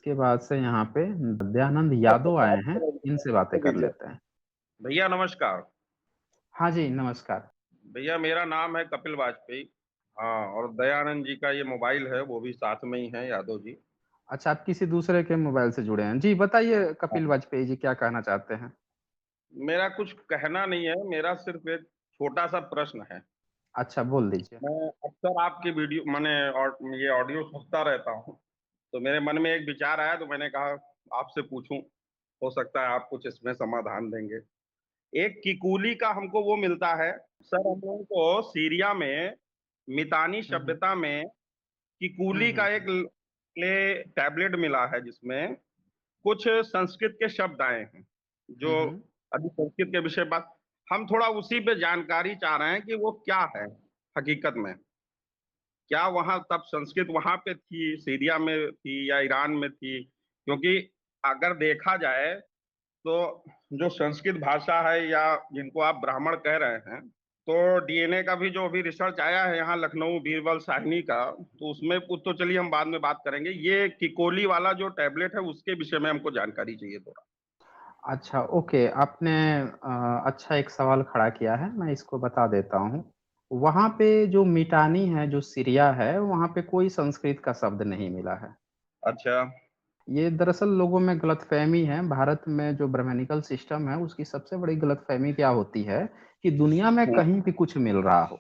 इसके बाद से यहाँ पे दयानंद यादव आए हैं, इनसे बातें कर लेते हैं। भैया नमस्कार। हाँ जी, नमस्कार। भैया मेरा नाम है कपिल वाजपेयी। हाँ, और दयानंद जी का ये मोबाइल है वो भी साथ में ही है, यादव जी। अच्छा, आप किसी दूसरे के मोबाइल से जुड़े हैं। जी, बताइए कपिल हाँ। वाजपेयी जी क्या कहना चाहते हैं? मेरा कुछ कहना नहीं है, मेरा सिर्फ एक छोटा सा प्रश्न है। अच्छा, बोल दीजिए। मैं अक्सर आपकी वीडियो मैंने और ये ऑडियो सुनता रहता हूँ, तो मेरे मन में एक विचार आया तो मैंने कहा आपसे पूछूं, हो सकता है आप कुछ इसमें समाधान देंगे। एक किकूली का हमको वो मिलता है। सर, हम लोगों को सीरिया में मितानी हुँ, हुँ। सभ्यता में हुँ, किकूली हुँ, का एक हुँ। प्ले टैबलेट मिला है जिसमें कुछ संस्कृत के शब्द आए हैं, हुँ, जो हुँ। अभी संस्कृत के विषय बात, हम थोड़ा उसी पे जानकारी चाह रहे हैं कि वो क्या है हकीकत में। क्या वहां तब संस्कृत वहां पे थी, सीरिया में थी या ईरान में थी? क्योंकि अगर देखा जाए तो जो संस्कृत भाषा है या जिनको आप ब्राह्मण कह रहे हैं, तो डीएनए का भी जो अभी रिसर्च आया है यहाँ लखनऊ बीरबल साहनी का, तो उसमें तो चलिए हम बाद में बात करेंगे। ये किकोली वाला जो टैबलेट है उसके विषय में हमको जानकारी चाहिए थोड़ा। अच्छा, ओके, आपने अच्छा एक सवाल खड़ा किया है, मैं इसको बता देता हूँ। वहाँ पे जो मिटानी है, जो सीरिया है, वहाँ पे कोई संस्कृत का शब्द नहीं मिला है। अच्छा। ये दरअसल लोगों में गलतफ़हमी है, भारत में जो ब्राह्मणिकल सिस्टम है, उसकी सबसे बड़ी गलतफ़हमी क्या होती है कि दुनिया में हम्म, कहीं भी कुछ मिल रहा हो,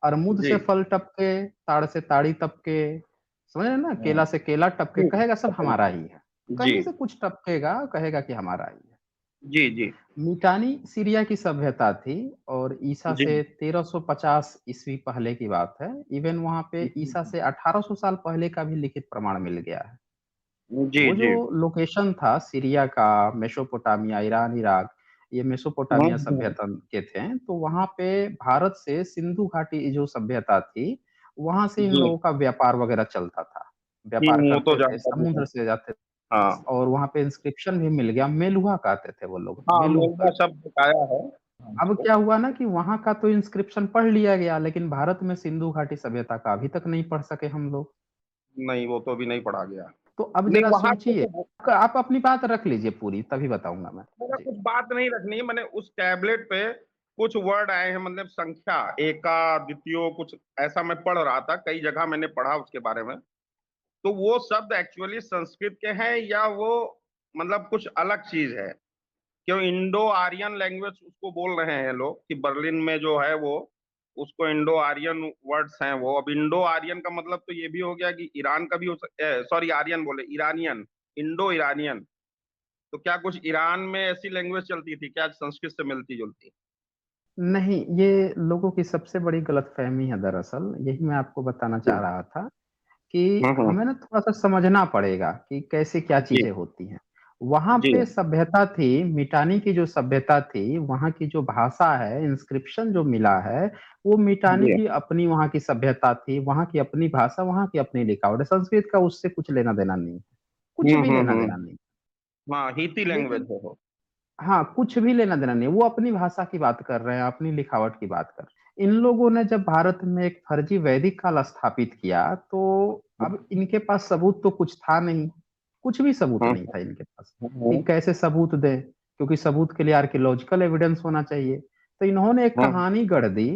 अरमुद जी। से फल टपके, ताड़ से ताड़ी टपके, समझ रहे हैं ना? हम्म, केला से केला टपके, जी। कहेगा सब हमारा ही है। जी कहीं से कुछ टपकेगा, कहेगा कि हमारा ही है। जी जी मिटानी सीरिया की सभ्यता थी और ईसा जी से 1350 ईस्वी पहले की बात है। इवन वहाँ पे ईसा से 1800 साल पहले का भी लिखित प्रमाण मिल गया है। जी वो जो जी। लोकेशन था सीरिया का, मेसोपोटामिया, ईरान, इराक, ये मेसोपोटामिया हम्म, सभ्यता के थे, तो वहाँ पे भारत से सिंधु घाटी जो सभ्यता थी, वहाँ से इन जी। लोगों का व्यापार वगैरह चलता था। व्यापार वो तो करते थे, जानकारी है। समुद्र से जाते हाँ। और वहाँ पे इंस्क्रिप्शन भी मिल गया, मेलुहा कहते थे वो लोग, हाँ, मेलुहा। मेलवा शब्द आया है। हाँ, अब इसको। क्या हुआ ना कि वहाँ का तो इंस्क्रिप्शन पढ़ लिया गया, लेकिन भारत में सिंधु घाटी सभ्यता का अभी तक नहीं पढ़ सके हम लोग। नहीं, वो तो अभी नहीं पढ़ा गया। तो अब नहीं, ज़रा वहां सोचिए, आप अपनी बात रख लीजिए पूरी, तभी बताऊँगा मैं। मेरा जी। कुछ बात नहीं रखनी है। मैंने उस टैबलेट पे कुछ वर्ड आए हैं, मतलब संख्या एका द्वितीयो कुछ ऐसा मैं पढ़ रहा था, कई जगह मैंने पढ़ा उसके बारे में। तो वो शब्द एक्चुअली संस्कृत के हैं या वो मतलब कुछ अलग चीज है? क्यों इंडो आर्यन लैंग्वेज उसको बोल रहे हैं लोग कि बर्लिन में जो है वो उसको इंडो आर्यन वर्ड्स हैं वो। अब इंडो आर्यन का मतलब तो ये भी हो गया कि ईरान का भी हो सकता है, सॉरी आर्यन बोले, ईरानियन, इंडो ईरानियन। तो क्या कुछ ईरान में ऐसी लैंग्वेज चलती थी क्या संस्कृत से मिलती जुलती? नहीं, ये लोगों की सबसे बड़ी गलतफ़हमी है दरअसल, यही मैं आपको बताना चाह रहा था कि हम्म। हमें ना थोड़ा-सा समझना पड़ेगा कि कैसे क्या जी चीज़ें होती हैं। वहाँ जी। पे सभ्यता थी, मिटानी की जो सभ्यता थी, वहाँ की जो भाषा है, इंस्क्रिप्शन जो मिला है, वो मिटानी जी। की अपनी वहाँ की सभ्यता थी, वहाँ की अपनी भाषा, वहाँ की अपनी लिखावट है, संस्कृत का उससे कुछ लेना-देना नहीं है, कुछ भी लेना-देना हम्म। नहीं। हाँ, हीती लैंग्वेज लेकिन है वो। हाँ, कुछ भी लेना-देना नहीं है, वो अपनी भाषा की बात कर रहे हैं, अपनी लिखावट की बात कर रहे हैं। इन लोगों ने जब भारत में एक फर्जी वैदिक काल स्थापित किया, तो अब इनके पास सबूत तो कुछ था नहीं, कुछ भी सबूत नहीं था इनके पास, कि हम्म कैसे सबूत दें, क्योंकि सबूत के लिए आर्कियोलॉजिकल एविडेंस होना चाहिए। तो इन्होंने एक हम्म कहानी गढ़ दी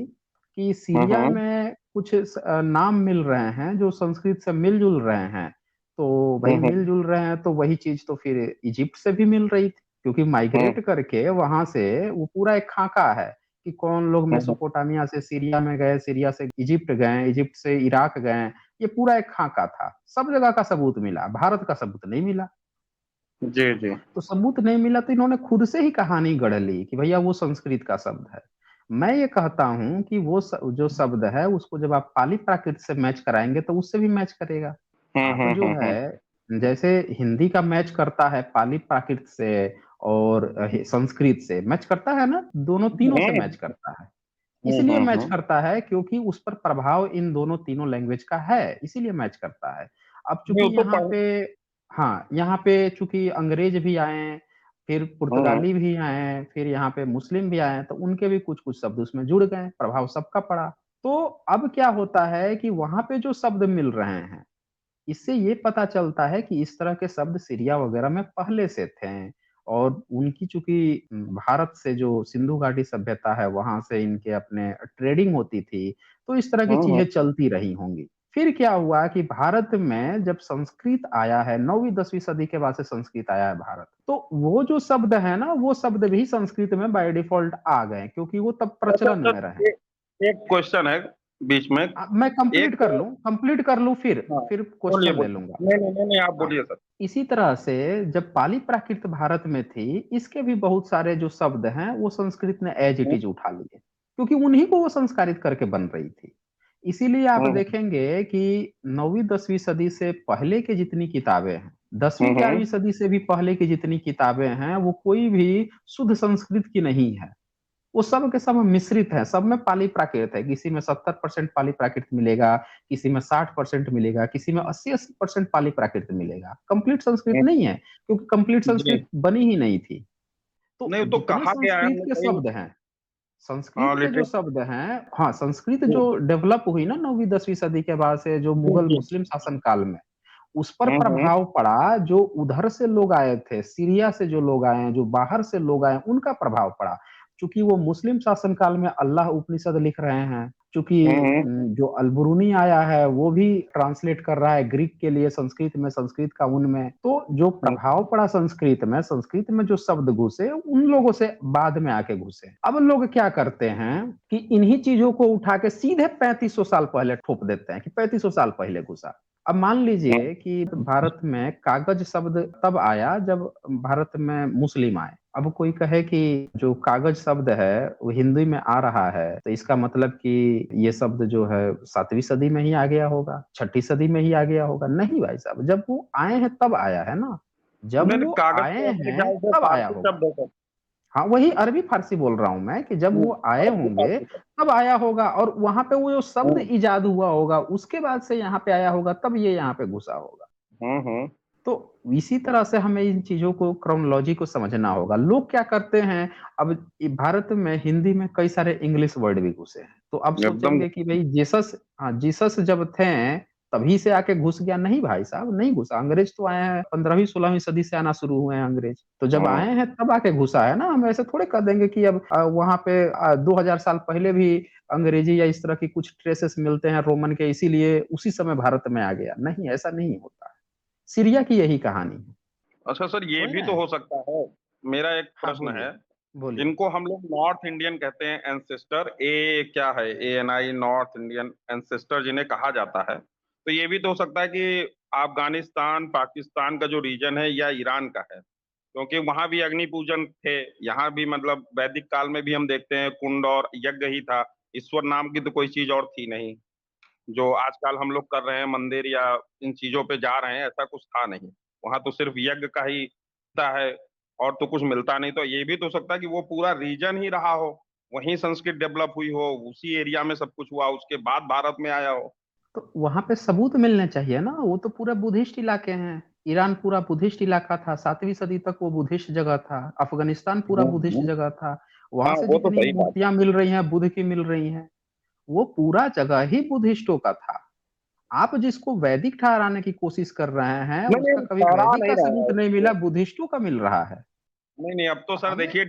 कि सीरिया हम्म में कुछ नाम मिल रहे हैं, जो संस्कृत से मिल-जुल रहे हैं। तो भई हम्म मिल-जुल रहे हैं, तो वही चीज़ तो फिर इजिप्ट से भी मिल रही थी। क्योंकि हम्म माइग्रेट करके वहां से वो पूरा एक खाका है कि कौन लोग हम्म मेसोपोटामिया से सीरिया में गए, सीरिया से इजिप्ट गए, इजिप्ट से इराक गए। ये पूरा एक खाका था, सब जगह का सबूत मिला, भारत का सबूत नहीं मिला। जी जी। तो सबूत नहीं मिला तो इन्होंने खुद से ही कहानी गढ़ ली कि भैया वो संस्कृत का शब्द है। मैं ये कहता हूँ कि वो जो शब्द है उसको जब आप पाली प्राकृत से मैच कराएंगे तो उससे भी मैच करेगा। आप जो हम्म। है जैसे हिंदी का मैच करता है पाली प्राकृत से और संस्कृत से मैच करता है ना, दोनों तीनों से मैच करता है। इसलिए मैच हम्म। करता है क्योंकि उस पर प्रभाव इन दोनों तीनों लैंग्वेज का है, इसीलिए मैच करता है। अब चूंकि नहीं, वो तो यहाँ पढ़। पे हाँ, यहाँ पे चूंकि अंग्रेज भी आए, फिर हम्म पुर्तगाली भी आए, फिर यहाँ पे मुस्लिम भी आए, तो उनके भी कुछ-कुछ शब्द उसमें जुड़ गए, प्रभाव सबका पड़ा। तो अब क्या होता है कि वहाँ पे जो शब्द मिल रहे हैं, इससे ये पता चलता है कि इस तरह के शब्द सीरिया वगैरह में पहले से थे, और उनकी चूंकि भारत से जो सिंधु घाटी सभ्यता है वहां से इनके अपने ट्रेडिंग होती थी, तो इस तरह की हम्म। चीजें चलती रही होंगी। फिर क्या हुआ कि भारत में जब संस्कृत आया है, 9वीं 10वीं सदी के बाद से संस्कृत आया है भारत, तो वो जो शब्द है ना, वो शब्द भी संस्कृत में बाय डिफॉल्ट आ गए, क्योंकि वो तब अच्छा प्रचलन में रहे। सर, एक क्वेश्चन है बीच में। मैं कंप्लीट एक, कर लूं, फिर हाँ बोलिए क्वेश्चन ले बोलिए, लूंगा। नहीं नहीं नहीं नहीं, आप हाँ, बोलिए सर। इसी तरह से जब पाली प्राकृत भारत में थी, इसके भी बहुत सारे जो शब्द हैं वो संस्कृत ने एज इट हम्म इज उठा लिए, क्योंकि उन्हीं को वो संस्कारित करके बन रही थी। इसीलिए आप हम्म देखेंगे कि 9वीं 10वीं सदी से पहले की जितनी किताबें हैं, 10वीं 11वीं हम्म। सदी से भी पहले की जितनी किताबें हैं, वो कोई भी शुद्ध संस्कृत की नहीं है। वो सब के सब मिश्रित है, सब में पाली प्राकृत है। किसी में 70% पाली प्राकृत मिलेगा, किसी में 60% मिलेगा, किसी में 80-80% पाली प्राकृत मिलेगा। कंप्लीट संस्कृत नहीं है, क्योंकि कंप्लीट जी, संस्कृत बनी ही नहीं थी। तो नहीं तो जितने कहा गया है संस्कृत हमने के कहीं। शब्द हैं, संस्कृत हाँ, के जो लिटरेचर। शब्द हैं, हाँ, संस्कृत जी जो डेवलप हुई ना 9वीं 10वीं सदी के बाद से, जो जी मुगल जी। मुस्लिम शासन काल में, उस पर हम्म। प्रभाव पड़ा। जो उधर से लोग आए थे, सीरिया से जो लोग आए हैं, जो बाहर से लोग आए हैं, उनका प्रभाव पड़ा। चूंकि वो मुस्लिम शासन काल में अल्लाह उपनिषद लिख रहे हैं, चूंकि हम्म। जो अलबरूनी आया है वो भी ट्रांसलेट कर रहा है ग्रीक के लिए संस्कृत में, संस्कृत का उनमें, तो जो प्रभाव पड़ा संस्कृत में जो शब्द घुसे, उन लोगों से बाद में आके घुसे। अब लोग क्या करते हैं कि इन्हीं चीजों को उठा के सीधे 3500 साल पहले ठोप देते हैं कि 3500 साल पहले घुसा। अब मान लीजिए कि भारत में कागज शब्द तब आया जब भारत में मुस्लिम आए। अब कोई कहे कि जो कागज शब्द है वो हिंदी में आ रहा है, तो इसका मतलब कि ये शब्द जो है 7वीं सदी में ही आ गया होगा, 6ठी सदी में ही आ गया होगा। नहीं भाई साहब, जब वो आए हैं तब आया है ना, जब नहीं नहीं, वो कागज आए तो अपने हैं ख्याल से तब आया फारसी होगा। शब्द है सर। हाँ, वही अरबी फारसी बोल रहा हूं मैं, कि जब वो आए अरबी होंगे फारसी शब्द। तब आया होगा, और वहां पे वो जो शब्द हम्म इजाद हुआ होगा उसके बाद से यहाँ पे आया होगा, तब ये यहाँ पे घुसा होगा। हम्म। तो इसी तरह से हमें इन चीजों को, क्रोनोलॉजी को समझना होगा। लोग क्या करते हैं, अब भारत में हिंदी में कई सारे इंग्लिश वर्ड भी घुसे हैं, तो अब एकदम। सोचेंगे कि भाई जीसस, हाँ, जीसस जब थे तभी से आके घुस गया। नहीं भाई साहब, नहीं घुसा। अंग्रेज तो आए हैं 15वीं 16वीं सदी से आना शुरू हुए हैं अंग्रेज, तो जब आए हम्म। हैं तब आके घुसा है ना। हम ऐसे थोड़े कर देंगे कि अब वहां पे 2000 साल पहले भी अंग्रेजी या इस तरह की कुछ ट्रेसेस मिलते हैं रोमन के, इसीलिए उसी समय भारत में आ गया। नहीं, ऐसा नहीं होता है। सीरिया की यही कहानी है। अच्छा सर, ये कोई भी ना। तो हो सकता है। मेरा एक हाँ, प्रश्न है। बोलिए बोलिए। जिनको हम लोग नॉर्थ इंडियन कहते हैं एंसेस्टर, ए क्या है, ANI, नॉर्थ इंडियन एंसेस्टर जिन्हें कहा जाता है, तो ये भी तो हो सकता है कि अफगानिस्तान पाकिस्तान का जो रीजन है या ईरान का है, क्योंकि वहां भी अग्नि पूजन थे। यहाँ भी मतलब वैदिक काल में भी हम देखते हैं कुंड और यज्ञ ही था। ईश्वर नाम की तो कोई चीज और थी नहीं। जो आजकल हम लोग कर रहे हैं मंदिर या इन चीजों पे जा रहे हैं, ऐसा कुछ था नहीं। वहां तो सिर्फ यज्ञ का ही होता है, और तो कुछ मिलता नहीं। तो ये भी तो हो सकता है कि वो पूरा रीजन ही रहा हो, वहीं संस्कृत डेवलप हुई हो, उसी एरिया में सब कुछ हुआ, उसके बाद भारत में आया हो। तो वहां पे सबूत मिलने चाहिए ना, वो तो पूरा बुद्धिस्ट इलाके हैं। ईरान पूरा बुद्धिस्ट इलाका था, 7वीं सदी तक वो बुद्धिस्ट जगह था। अफगानिस्तान पूरा बुद्धिस्ट हम्म। जगह था। वहां हाँ, से वो तो जितनी सही बात। मूर्तियां मिल रही हैं बुद्ध की मिल रही हैं, वो पूरा जगह ही बुद्धिस्टों का था। आप जिसको वैदिक ठहराने की कोशिश कर रहे हैं, नहीं उसका नहीं, कभी ठहरा वैदिक नहीं का रहा सबूत है नहीं मिला, उसको। बुद्धिस्टों का मिल रहा है। नहीं नहीं, अब तो सर हमें देखिए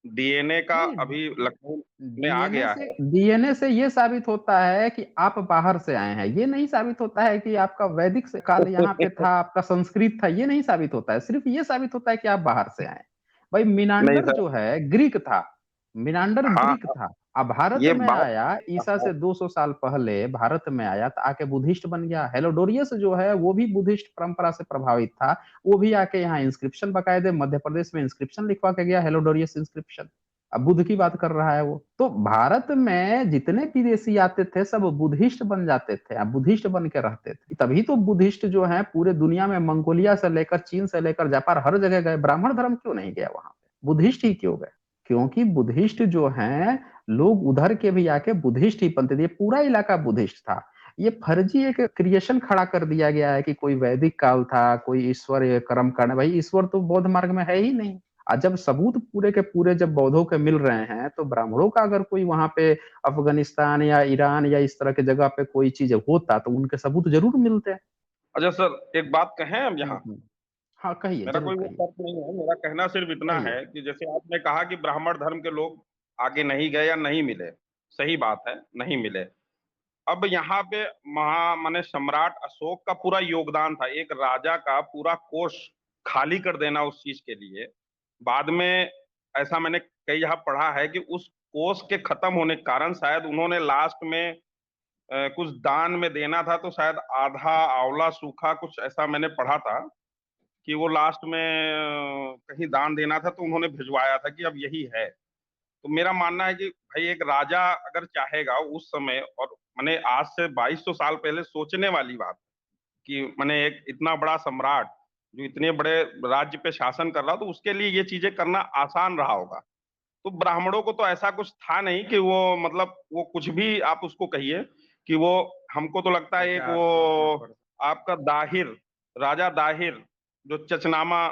डीएनए का नहीं, अभी लखनऊ में आ डीएनए गया से है। डीएनए से ये साबित होता है कि आप बाहर से आए हैं। ये नहीं साबित होता है कि आपका वैदिक से काल यहाँ पे था, आपका संस्कृत था। ये नहीं साबित होता है, सिर्फ ये साबित होता है कि आप बाहर से आए। भाई, नहीं मिनांडर सर। जो है ग्रीक था, मिनांडर हाँ ग्रीक हाँ, था। अब भारत ये में बात। आया, ईसा हाँ। से 200 साल पहले भारत में आया, तो आके बुद्धिस्ट बन गया। हेलोडोरियस जो है वो भी बुद्धिस्ट परंपरा से प्रभावित था। वो भी आके यहाँ इंस्क्रिप्शन, बकायदे मध्य प्रदेश में इंस्क्रिप्शन लिखवा के गया, हेलोडोरियस इंस्क्रिप्शन। अब बुद्ध की बात कर रहा है वो। तो भारत में जितने विदेशी आते थे सब बुद्धिस्ट बन जाते थे, अब बुद्धिस्ट बन के रहते थे। तभी तो बुद्धिस्ट जो है पूरे दुनिया में, मंगोलिया से लेकर चीन से लेकर जापान, हर जगह गए। ब्राह्मण धर्म क्यों नहीं गया वहां पे, बुद्धिस्ट ही क्यों गए? क्योंकि बुद्धिस्ट जो है, लोग उधर के भी आके बुद्धिस्ट ही बनते थे। ये पूरा इलाका बुद्धिस्ट था। ये फर्जी एक क्रिएशन खड़ा कर दिया गया है कि कोई वैदिक काल था, कोई ईश्वर ये कर्म करने। भाई, ईश्वर तो बौद्ध मार्ग में है ही नहीं। और जब सबूत पूरे के पूरे जब बौद्धों के मिल रहे हैं, तो ब्राह्मणों का अगर कोई वहां पे अफगानिस्तान या ईरान या इस तरह की जगह पे कोई चीज होता, तो उनके सबूत जरूर मिलते हैं। अच्छा सर, एक बात कहें अब यहाँ। हाँ कहिए, मेरा जरूर कोई वो कहिए। तर्क नहीं है, मेरा कहना सिर्फ इतना कहिए। है कि जैसे आपने कहा कि ब्राह्मण धर्म के लोग आगे नहीं गए या नहीं मिले, सही बात है, नहीं मिले। अब यहाँ पे माने सम्राट अशोक का पूरा योगदान था, एक राजा का पूरा कोष खाली कर देना उस चीज के लिए। बाद में ऐसा मैंने कई जगह पढ़ा है कि उस कोष के खत्म होने के कारण शायद उन्होंने लास्ट में कुछ दान में देना था, तो शायद आधा आंवला सूखा कुछ ऐसा मैंने पढ़ा था कि वो लास्ट में कहीं दान देना था, तो उन्होंने भिजवाया था कि अब यही है। तो मेरा मानना है कि भाई एक राजा अगर चाहेगा उस समय, और मैंने आज से 2200 साल पहले सोचने वाली बात कि मैंने एक इतना बड़ा सम्राट जो इतने बड़े राज्य पे शासन कर रहा, तो उसके लिए ये चीजें करना आसान रहा होगा। तो ब्राह्मणों को तो ऐसा कुछ था नहीं कि वो मतलब वो कुछ भी आप उसको कहिए कि वो, हमको तो लगता है एक वो आपका दाहिर, राजा दाहिर जो चचनामा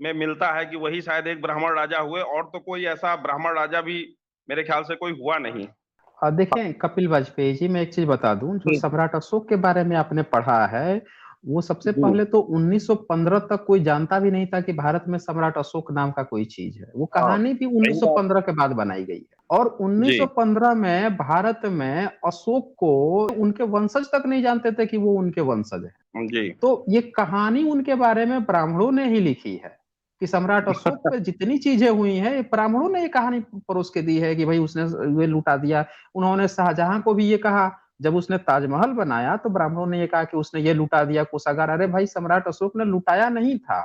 में मिलता है कि वही शायद एक ब्राह्मण राजा हुए, और तो कोई ऐसा ब्राह्मण राजा भी मेरे ख्याल से कोई हुआ नहीं। देखें कपिल वाजपेयी जी, मैं एक चीज बता दूं, जो जी सम्राट अशोक के बारे में आपने पढ़ा है, वो सबसे जी। पहले तो 1915 तक कोई जानता भी नहीं था कि भारत में सम्राट अशोक नाम का कोई चीज है। वो हाँ, कहानी भी सही बात। 1915 के बाद बनाई गई है। और जी 1915 में भारत में अशोक को उनके वंशज तक नहीं जानते थे कि वो उनके वंशज है। जी। तो ये कहानी उनके बारे में ब्राह्मणों ने ही लिखी है कि सम्राट अशोक पे जितनी चीजें हुई हैं, ये ब्राह्मणों ने ये कहानी परोस के दी है कि भाई उसने ये लुटा दिया। उन्होंने शाहजहां को भी ये कहा, जब उसने ताजमहल बनाया तो ब्राह्मणों ने ये कहा कि उसने ये लुटा दिया कोषागार। अरे भाई, सम्राट अशोक ने लुटाया नहीं था,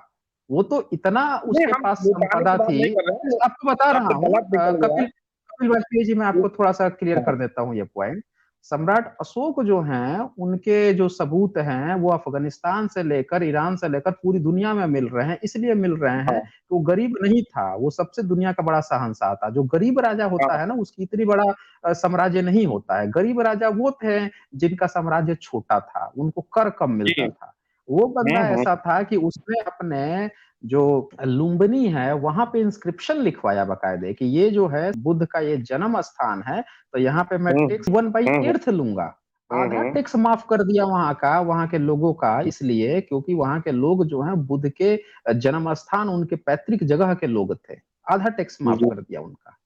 वो तो इतना नहीं, उसके हम पास लुटाने संपदा की बात थी। नहीं कर रहे हैं, आपको बता रहा शब्द हूँ, गलत निकल गया कपिल कपिल वाजपेयी जी, मैं आपको थोड़ा सा क्लियर है। कर देता हूँ ये पॉइंट। सम्राट अशोक जो हैं, उनके जो सबूत हैं वो अफगानिस्तान से लेकर ईरान से लेकर पूरी दुनिया में मिल रहे हैं। इसलिए मिल रहे हैं हाँ कि वो गरीब नहीं था, वो सबसे दुनिया का बड़ा शहंशाह था। जो गरीब राजा होता हाँ। है ना, उसकी इतनी बड़ा साम्राज्य नहीं होता है। गरीब राजा वो थे जिनका साम्राज्य छोटा था, उनको कर कम मिलता जी। था। वो बंदा हम्म। ऐसा था कि उसने अपने जो लुम्बिनी है वहां पे इंस्क्रिप्शन लिखवाया बकायदे कि ये जो है बुद्ध का ये जन्म स्थान है, तो यहाँ पे मैं हम्म टैक्स 1/8 लूंगा। आधा हम्म। टैक्स माफ कर दिया वहां का, वहां के लोगों का, इसलिए क्योंकि वहां के लोग जो हैं बुद्ध के जन्म स्थान, उनके पैतृक जगह के लोग थे। आधा टैक्स माफ जी। कर दिया उनका।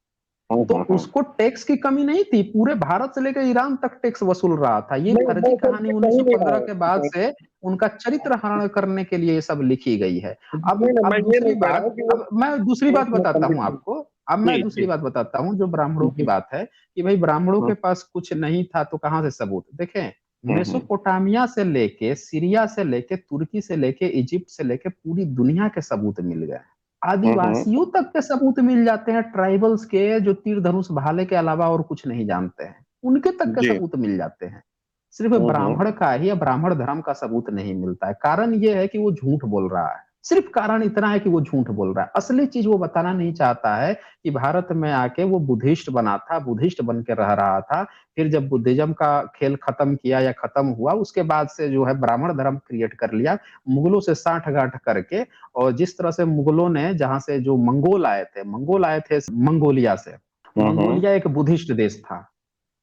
तो हम्म। उसको टैक्स की कमी नहीं थी, पूरे भारत से लेकर ईरान तक टैक्स वसूल रहा था। ये नहीं, फर्जी वो सब कहानी तो कहीं नहीं 1915 के बाद रहा। से उनका चरित्र हरण करने के लिए ये सब लिखी गई है। नहीं नहीं, मैं अब ये दूसरी नहीं कह रहा बात, हूँ कि वो अब मैं दूसरी बात उसमें बताता हूँ पंडित जी। आपको। अब मैं जी दूसरी जी। बात बताता हूँ, जो ब्राह्मणों की हम्म बात है कि भाई ब्राह्मणों हम्म के पास कुछ नहीं था तो कहाँ से सबूत देखें। हम्म मेसोपोटामिया से लेके, सीरिया से लेके, तुर्की से लेके, इजिप्ट से लेके पूरी दुनिया के सबूत मिल गए। हम्म। आदिवासियों तक के सबूत मिल जाते हैं, ट्राइबल्स के, जो तीर धनुष भाले के अलावा और कुछ नहीं जानते हैं, उनके तक के जी। सबूत मिल जाते हैं। सिर्फ हम्म। ब्राह्मण का ही या ब्राह्मण धर्म का सबूत नहीं मिलता है। कारण यह है कि वो झूठ बोल रहा है। सिर्फ कारण इतना है कि वो झूठ बोल रहा है, असली चीज वो बताना नहीं चाहता है कि भारत में आके वो बुद्धिस्ट बना था, बुद्धिस्ट बन के रह रहा था। फिर जब बुद्धिज्म का खेल खत्म किया या खत्म हुआ, उसके बाद से जो है ब्राह्मण धर्म क्रिएट कर लिया, मुगलों से साठ गांठ करके। और जिस तरह से मुगलों ने, जहां से जो मंगोल आए थे मंगोलिया से। हम्म मंगोलिया एक बुद्धिस्ट देश था।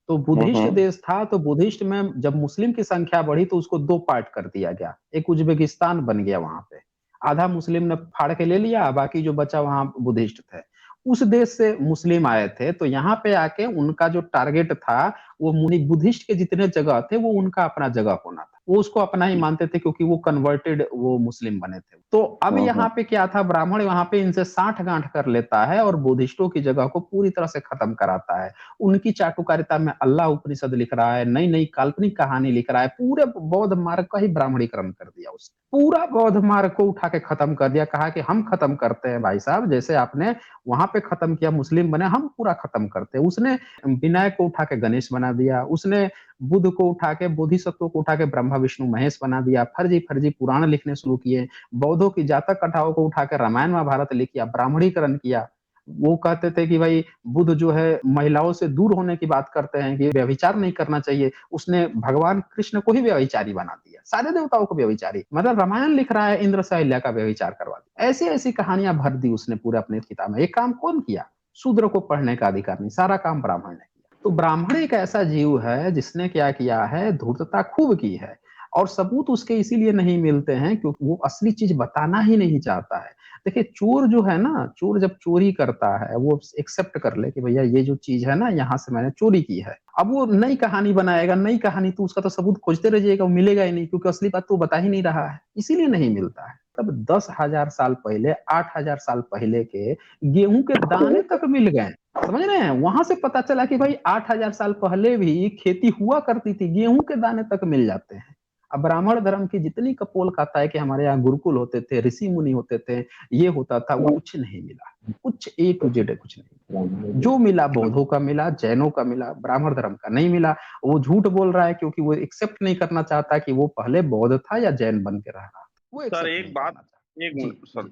तो बुद्धिस्ट हम्म। देश था, तो बुद्धिस्ट में जब मुस्लिम की संख्या बढ़ी तो उसको दो पार्ट कर दिया गया, एक उज्बेकिस्तान बन गया वहां पे। आधा मुस्लिम ने फाड़ के ले लिया, बाकी जो बचा वहां बुद्धिस्ट थे। उस देश से मुस्लिम आए थे, तो यहाँ पे आके उनका जो टारगेट था, वो बुद्धिस्ट के जितने जगह थे वो उनका अपना जगह होना था। वो उसको अपना ही मानते थे क्योंकि वो कन्वर्टेड, वो मुस्लिम बने थे। तो अब यहाँ पे क्या था, ब्राह्मण यहाँ पे इनसे साठ गांठ कर लेता है और बुद्धिस्टों की जगह को पूरी तरह से खत्म कराता है। उनकी चाटुकारिता में अल्लाह उपनिषद लिख रहा है, नई नई काल्पनिक कहानी लिख रहा है। पूरे बौद्ध मार्ग का ही ब्राह्मणीकरण कर दिया उसने, पूरा बौद्ध मार्ग को उठा के खत्म कर दिया। कहा कि हम खत्म करते हैं भाई साहब, जैसे आपने वहां पे खत्म किया, मुस्लिम बने, हम पूरा खत्म करते हैं। उसने विनायक को उठा के गणेश बना दिया, उसने बुद्ध को उठा के, बोधिसत्व को उठा के ब्रह्मा विष्णु महेश बना दिया। फर्जी फर्जी पुराण लिखने शुरू किए। बौद्धों की जातक कथाओं को उठा के रामायण महाभारत लिख किया, ब्राह्मणीकरण किया। वो कहते थे कि भाई बुद्ध जो है महिलाओं से दूर होने की बात करते हैं, कि व्यभिचार नहीं करना चाहिए। उसने भगवान कृष्ण को ही व्यभिचारी बना दिया, सारे देवताओं को व्यभिचारी। मतलब रामायण लिख रहा है, इंद्र से अहिल्या का व्यभिचार करवा दिया। ऐसी ऐसी कहानियां भर दी उसने पूरे अपने किताब में। एक काम कौन किया? शूद्र को पढ़ने का अधिकार नहीं, सारा काम ब्राह्मण ने किया। तो ब्राह्मण एक ऐसा जीव है जिसने क्या किया है, धूर्तता खूब की है। और सबूत उसके इसीलिए नहीं मिलते हैं क्योंकि वो असली चीज बताना ही नहीं चाहता है। देखिए चोर जो है ना, चोर जब चोरी करता है वो एक्सेप्ट कर ले कि भैया ये जो चीज है ना यहाँ से मैंने चोरी की है, अब वो नई कहानी बनाएगा, नई कहानी तो उसका तो सबूत खोजते रह जाएगा, वो मिलेगा ही नहीं क्योंकि असली बात तो वो बता ही नहीं रहा है, इसीलिए नहीं मिलता है। तब 10,000 साल पहले, 8,000 साल पहले के गेहूं के दाने तक मिल गए, समझ रहे हैं? वहां से पता चला कि भाई 8,000 साल पहले भी खेती हुआ करती थी, गेहूं के दाने तक मिल जाते हैं। अब ब्राह्मण धर्म की जितनी कपोल खाता है कि हमारे यहाँ गुरुकुल होते थे, ऋषि मुनि होते थे, ये होता था, वो कुछ नहीं मिला, कुछ A to Z कुछ नहीं। जो मिला बौद्धों का मिला, जैनों का मिला, ब्राह्मण धर्म का नहीं मिला। वो झूठ बोल रहा है क्योंकि वो एक्सेप्ट नहीं करना चाहता कि वो पहले बौद्ध था या जैन बन के रह रहा था, वो सर एक्सेप्ट एक नहीं बात, करना चाहता। एक जी मिनट सर,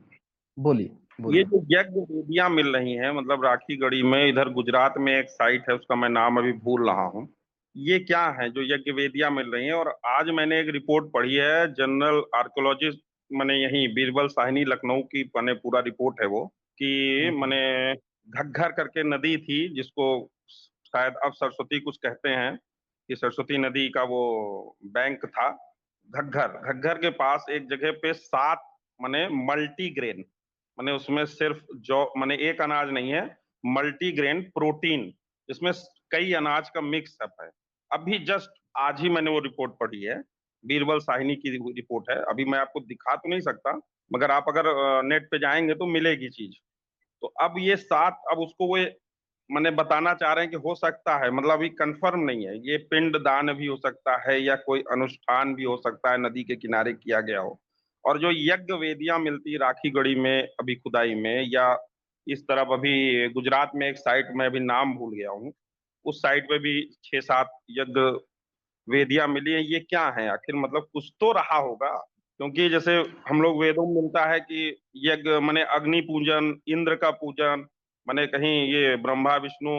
बोलिए ये बोलिए। जो यज्ञ वेदियां मिल रही हैं मतलब राखी गढ़ी में, इधर गुजरात में एक साइट है उसका मैं नाम अभी भूल रहा हूँ, ये क्या है जो यज्ञ वेदियां मिल रही हैं? और आज मैंने एक रिपोर्ट पढ़ी है, जनरल आर्कोलॉजिस्ट मैंने यही बीरबल साहनी लखनऊ की मैंने पूरा रिपोर्ट है वो, कि मैंने घग्घर करके नदी थी जिसको शायद अब सरस्वती कुछ कहते हैं, कि सरस्वती नदी का वो बैंक था घग्घर। घग्घर के पास एक जगह पे 7 माने मल्टीग्रेन, माने उसमें सिर्फ जौ माने एक अनाज नहीं है, मल्टीग्रेन प्रोटीन, इसमें कई अनाज का मिक्स अप है। अभी जस्ट आज ही मैंने वो रिपोर्ट पढ़ी है, बीरबल साहिनी की रिपोर्ट है, अभी मैं आपको दिखा तो नहीं सकता, मगर आप अगर नेट पे जाएंगे तो मिलेगी चीज। तो अब ये 7, अब उसको वो मैंने बताना चाह रहे हैं कि हो सकता है, मतलब अभी कंफर्म नहीं है, ये पिंड दान भी हो सकता है या कोई अनुष्ठान भी हो सकता है, नदी के किनारे किया गया हो। और जो यज्ञ वेदियां मिलती राखी गढ़ी में अभी खुदाई में, या इस तरफ अभी गुजरात में एक साइट में अभी नाम भूल गया हूँ, उस साइट पे भी 6-7 यज्ञ वेदियां मिली है। ये क्या है आखिर, मतलब कुछ तो रहा होगा, क्योंकि जैसे हम लोग वेदों में मिलता है कि यज्ञ माने अग्नि पूजन, इंद्र का पूजन, माने कहीं ये ब्रह्मा विष्णु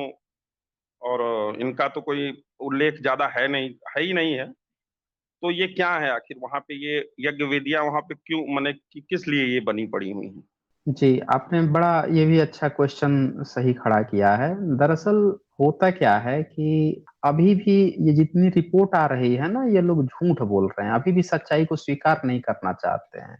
और इनका तो कोई उल्लेख ज्यादा है नहीं, है ही नहीं है। तो ये क्या है आखिर वहां पे, ये यज्ञ वेदियां वहां पे क्यों, माने किस लिए ये बनी पड़ी हुई हैं? जी, आपने बड़ा ये भी अच्छा क्वेश्चन सही खड़ा किया है। दरअसल होता क्या है कि अभी भी ये जितनी रिपोर्ट आ रही है ना, ये लोग झूठ बोल रहे हैं, अभी भी सच्चाई को स्वीकार नहीं करना चाहते हैं,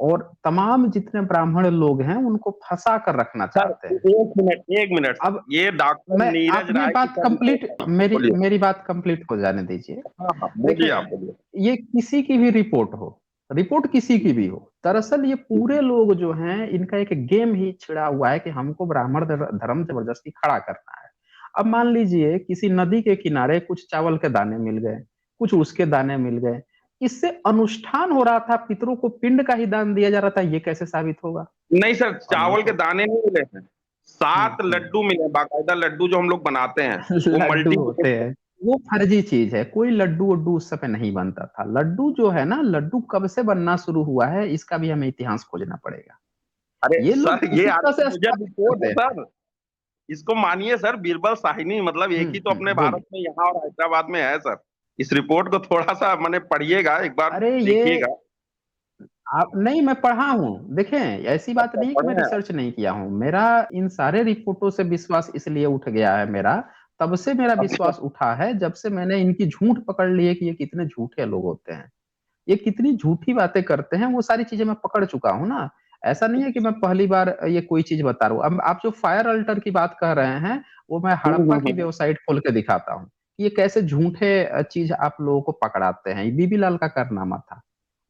और तमाम जितने ब्राह्मण लोग हैं उनको फंसा कर रखना सर चाहते हैं। एक मिनट, एक मिनट सर, अब ये डॉक्टर मैं नीरज अपनी राय की बात सर कंप्लीट, रिपोर्ट है। मेरी बोलिए। मेरी बात कंप्लीट हो जाने दीजिए। हाँ हाँ, बोलिए आप देखें, बोलिए। ये किसी की भी रिपोर्ट हो, रिपोर्ट किसी की भी हो, दरअसल ये पूरे लोग जो हैं इनका एक गेम ही छिड़ा हुआ है कि हमको ब्राह्मण धर्म जबरदस्ती खड़ा करना है। अब मान लीजिए किसी नदी के किनारे कुछ चावल के दाने मिल गए, कुछ उसके दाने मिल गए, इससे अनुष्ठान हो रहा था, पितरों को पिंड का ही दान दिया जा रहा था, ये कैसे साबित होगा? नहीं सर, अब मैं चावल के तो दाने नहीं मिले हैं, 7 लड्डू मिले, बाकायदा लड्डू जो हम लोग बनाते हैं, वो लड्डू मल्टी। होते हैं, वो फर्जी चीज है, कोई लड्डू वड्डू उस समय नहीं बनता था। लड्डू जो है ना, लड्डू कब से बनना शुरू हुआ है इसका भी हमें इतिहास खोजना पड़ेगा। अरे ये लोग सर, ये इसी तरह से आर्कियोलॉजिकल स्थापित रिपोर्ट करते है हैं। सर, इसको मानिए सर, बीरबल साहिनी मतलब एक ही तो अपने बोलिए। भारत में यहाँ और हैदराबाद में है सर। इस रिपोर्ट को थोड़ा सा मैंने पढ़िएगा, एक बार अरे ये देखिएगा। आप नहीं, मैं पढ़ा हूँ, देखें ऐसी बात अच्छा नहीं है कि पढ़े मैं हैं आप? रिसर्च नहीं किया हूँ, मेरा इन सारे रिपोर्टों से विश्वास इसलिए उठ गया है मेरा, तब से मेरा अच्छा। विश्वास उठा है जब से मैंने इनकी झूठ पकड़ ली है कि ये कितने झूठे लोग होते हैं, ये कितनी झूठी बातें करते हैं, वो सारी चीजें मैं पकड़ चुका हूं ना। ऐसा नहीं है कि मैं पहली बार ये कोई चीज बता रहा हूँ। अब आप जो फायर अल्टर की बात कर रहे हैं, वो मैं हड़प्पा की हम्म। वेबसाइट खोल के दिखाता हूँ कि ये कैसे झूठे चीज आप लोगों को पकड़ाते हैं। ये बीबी लाल का कारनामा था।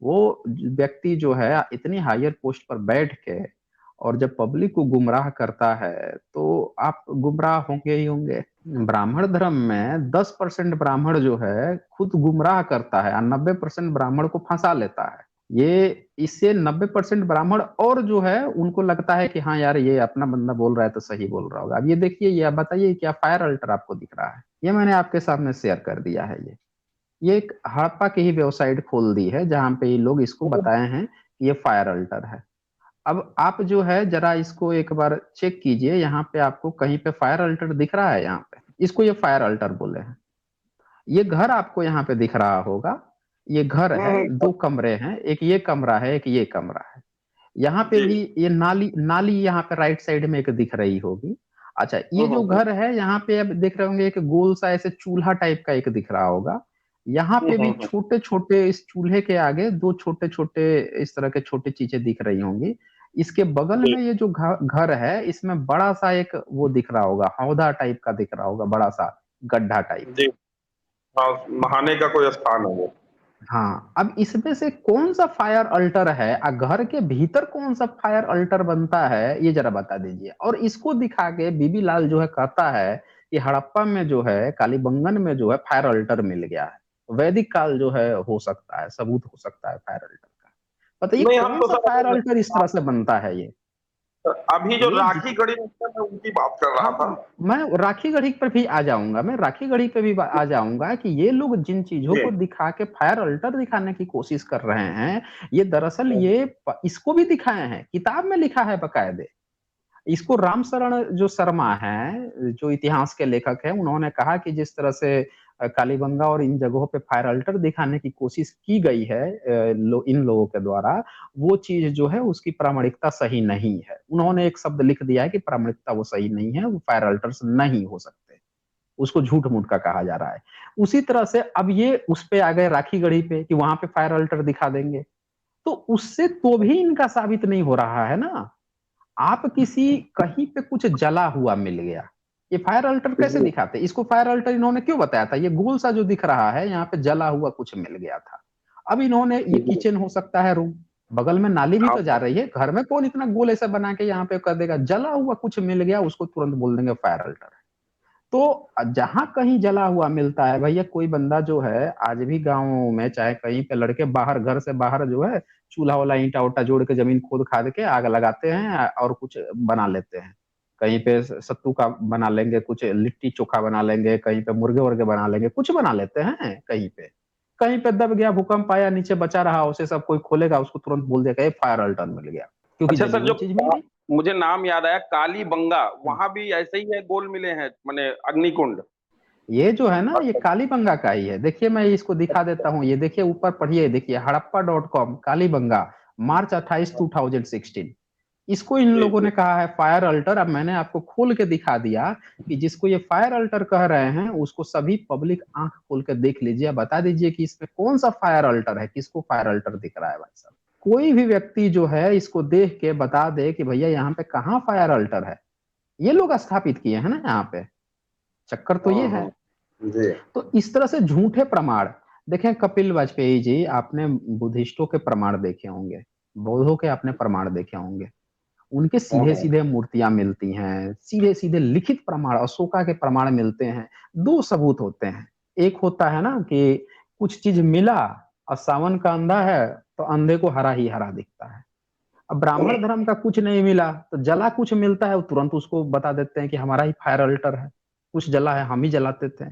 वो व्यक्ति जो है इतनी हायर पोस्ट पर बैठ के, और जब पब्लिक को गुमराह करता है तो आप गुमराह होंगे ही होंगे। ब्राह्मण धर्म में 10% ब्राह्मण जो है खुद गुमराह करता है और 90% ब्राह्मण को फंसा लेता है। ये इससे 90% ब्राह्मण और जो है उनको लगता है कि हाँ यार ये अपना बंदा बोल रहा है तो सही बोल रहा होगा। अब ये देखिए, ये आप बताइए क्या फायर अल्टर आपको दिख रहा है? ये मैंने आपके सामने शेयर कर दिया है। ये एक हड़प्पा की ही वेबसाइट खोल दी है जहां पे ये लोग इसको बताए हैं कि ये फायर अल्टर है। अब आप जो है जरा इसको एक बार चेक कीजिए, यहाँ पे आपको कहीं पे फायर अल्टर दिख रहा है? यहाँ पे इसको ये फायर अल्टर बोले हैं। ये घर आपको यहाँ पे दिख रहा होगा, ये घर है, हम्म। 2 कमरे हैं, एक ये कमरा है, एक ये कमरा है। यहाँ पे जी। भी ये नाली नाली यहाँ पे राइट साइड में एक दिख रही होगी। अच्छा, ये जो हम्म। घर है यहाँ पे अब देख रहे होंगे एक गोल सा ऐसे चूल्हा टाइप का एक दिख रहा होगा। यहाँ पे भी हम्म। छोटे छोटे इस चूल्हे के आगे दो छोटे छोटे इस तरह के छोटे चीजें दिख रही होंगी। इसके बगल जी में ये जो घर है इसमें बड़ा सा एक वो दिख रहा होगा, हौदा टाइप का दिख रहा होगा, बड़ा सा गड्ढा टाइप। जी। हाँ, नहाने का कोई स्थान है वो। हाँ, अब इसमें से कौन सा फायर अल्टर है, घर के भीतर कौन सा फायर अल्टर बनता है, ये जरा बता दीजिए। और इसको दिखा के बीबी लाल जो है कहता है कि हड़प्पा में जो है, कालीबंगन में जो है फायर अल्टर मिल गया है, वैदिक काल जो है हो सकता है, सबूत हो सकता है फायर अल्टर का। बताइए नहीं, हम कौन तो सा सर फायर अल्टर इस तरह से बनता है ये। अभी जो ये राखी गढ़ी मिशन है उनकी बात कर रहा हाँ, था। मैं राखी गढ़ी पर भी आ जाऊंगा, मैं राखी गढ़ी पे भी आ जाऊंगा कि ये लोग जिन चीजों जी। को दिखा के फायर अल्टर दिखाने की कोशिश कर रहे हैं, ये दरअसल इसको भी दिखाए हैं, किताब में लिखा है बकायदे। इसको राम शरण जो शर्मा हैं, जो इतिहास के लेखक हैं, उन्होंने कहा कि जिस तरह से कालीबंगा और इन जगहों पे फायर अल्टर दिखाने की कोशिश की गई है इन लोगों के द्वारा, वो चीज जो है उसकी प्रामाणिकता सही नहीं है। उन्होंने एक शब्द लिख दिया है कि प्रामाणिकता वो सही नहीं है, वो फायर अल्टर्स नहीं हो सकते, उसको झूठ मूठ का कहा जा रहा है। उसी तरह से अब ये उस पे आ गए राखी गढ़ी पे कि वहां पे फायर अल्टर दिखा देंगे, तो उससे तो भी इनका साबित नहीं हो रहा है ना। आप किसी कहीं पे कुछ जला हुआ मिल गया, ये फायर अल्टर कैसे जी। दिखाते? इसको फायर अल्टर इन्होंने क्यों बताया था? ये गोल सा जो दिख रहा है यहाँ पे जला हुआ कुछ मिल गया था। अब इन्होंने ये जी। किचन हो सकता है, रूम बगल में नाली भी हाँ, तो जा रही है, घर में कौन इतना गोल ऐसा बना के यहाँ पे कर देगा? जला हुआ कुछ मिल गया उसको तुरंत बोल देंगे फायर अल्टर है। तो जहां कहीं जला हुआ मिलता है भैया, कोई बंदा जो है आज भी गाँव में चाहे कहीं पे लड़के बाहर घर से बाहर जो है चूल्हा वाला ईंटा उटा जोड़ के जमीन खोद खाद के आग लगाते हैं और कुछ बना लेते हैं। कहीं पे सत्तू का बना लेंगे, कुछ लिट्टी चोखा बना लेंगे, कहीं पे मुर्गे वर्गे बना लेंगे, कुछ बना लेते हैं। कहीं पे दब गया, भूकंप आया, नीचे बचा रहा, उसे सब कोई खोलेगा, उसको तुरंत बोल देगा ये फायर अल्टर मिल गया, क्योंकि अच्छा जली सर, हुई चीज मिल गई। मुझे नाम याद आया, कालीबंगा, हम्म। वहां भी ऐसे ही है, गोल मिले हैं माने अग्निकुंड। ये जो है ना, ये अच्छा। कालीबंगा का ही है। देखिए मैं इसको दिखा देता हूँ, ये देखिए ऊपर पढ़िए, देखिए हड़प्पा.com कालीबंगा, मार्च 28 2016। इसको इन जी लोगों जी। ने कहा है फायर अल्टर। अब मैंने आपको खोल के दिखा दिया कि जिसको ये फायर अल्टर कह रहे हैं उसको सभी पब्लिक आंख खोल के देख लीजिए, बता दीजिए कि इसमें कौन सा फायर अल्टर है, किसको फायर अल्टर दिख रहा है भाई साहब। कोई भी व्यक्ति जो है इसको देख के बता दे कि भैया यहाँ पे कहाँ फायर अल्टर है। ये लोग स्थापित किए हैं ना यहाँ पे, चक्कर तो ये है। जी। तो इस तरह से झूठे प्रमाण, देखें कपिल वाजपेयी जी, आपने बुद्धिस्टों के प्रमाण देखे होंगे, बौद्धों के आपने प्रमाण देखे होंगे, उनके सीधे सीधे मूर्तियां मिलती हैं, सीधे सीधे लिखित प्रमाण, अशोका के प्रमाण मिलते हैं। दो सबूत होते हैं, एक होता है ना कि कुछ चीज मिला और सावन का अंधा है तो अंधे को हरा ही हरा दिखता है। अब ब्राह्मण धर्म का कुछ नहीं मिला तो जला कुछ मिलता है, वो तुरंत उसको बता देते हैं कि हमारा ही फायर अल्टर है, कुछ जला है हम ही जलाते थे।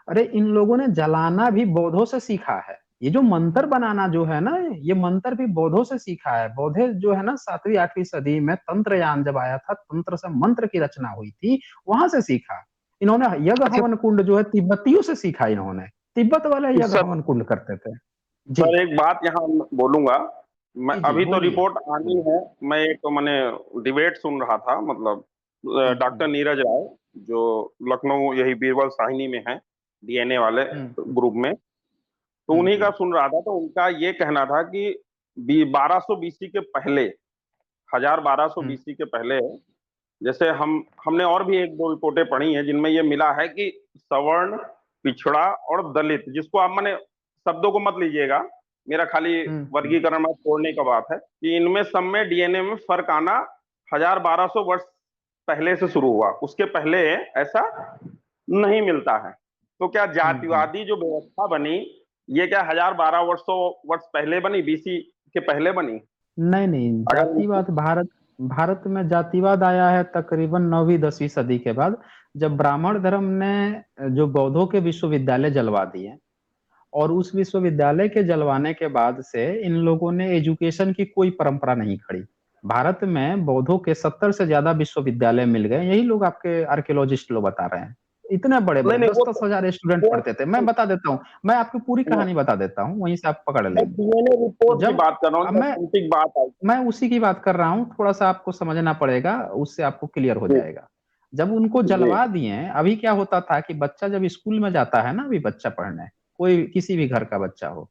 अरे इन लोगों ने जलाना भी बौद्धों से सीखा है। ये जो मंत्र बनाना जो है ना, ये मंत्र भी बौद्धों से सीखा है। बौद्धे जो है ना 7वीं 8वीं सदी में तंत्रयान जब आया था, तंत्र से मंत्र की रचना हुई थी, वहां से सीखा इन्होंने। यज्ञ अच्छा हवन कुंड जो है तिब्बतियों से सीखा इन्होंने, तिब्बत वाले यज्ञ सर, हवन कुंड करते थे। जी सर एक बात यहाँ बोलूंगा। मैं जी जी अभी तो बोलिए। रिपोर्ट आनी है। मैं एक तो मैंने डिबेट सुन रहा था, मतलब हम्म। डॉक्टर नीरज राय, जो लखनऊ यही बीरबल साहिनी में है, डीएनए वाले हम्म। ग्रुप में, तो उन्हीं का हम्म। सुन रहा था। तो उनका ये कहना था कि 1200 बीसी के पहले, 1200 हम्म। बीसी के पहले, जैसे हमने और भी एक दो रिपोर्टें पढ़ी हैं जिनमें यह मिला है कि सवर्ण, पिछड़ा और दलित, जिसको आप माने शब्दों को मत लीजिएगा, मेरा खाली हम्म। वर्गीकरण में छोड़ने का बात है, कि इनमें सब में डीएनए में फर्क आना 1200 वर्ष पहले से शुरू हुआ, उसके पहले ऐसा नहीं मिलता है। तो क्या हम्म। जातिवादी जो व्यवस्था बनी, ये क्या 1000-1200 वर्ष पहले बनी, बीसी के पहले बनी? नहीं नहीं, अगर जातिवाद भारत भारत में जातिवाद आया है तकरीबन 9वीं 10वीं सदी के बाद, जब ब्राह्मण धर्म ने जो बौद्धों के विश्वविद्यालय जलवा दिए। और उस विश्वविद्यालय के जलवाने के बाद से इन लोगों ने एजुकेशन की कोई परंपरा नहीं खड़ी। भारत में बौद्धों के 70 से ज्यादा विश्वविद्यालय मिल गए, यही लोग आपके आर्कियोलॉजिस्ट लोग बता रहे हैं। इतने बड़े नहीं बड़े नहीं, दस दस हजार स्टूडेंट वो पढ़ते थे। मैं बता देता हूँ, मैं आपकी पूरी कहानी बता देता हूँ, वहीं से आप पकड़ मैं लेंगे। डीएनए रिपोर्ट की जब बात कर रहा हूँ, अब जो ऑथेंटिक बात आई। मैं उसी की बात कर रहा हूँ, थोड़ा सा आपको समझना पड़ेगा, उससे आपको क्लियर हो जी जाएगा। जब उनको जी। जलवा दिए, अभी क्या होता था कि बच्चा जब स्कूल में जाता है ना, अभी बच्चा पढ़ने, कोई किसी भी घर का बच्चा हो,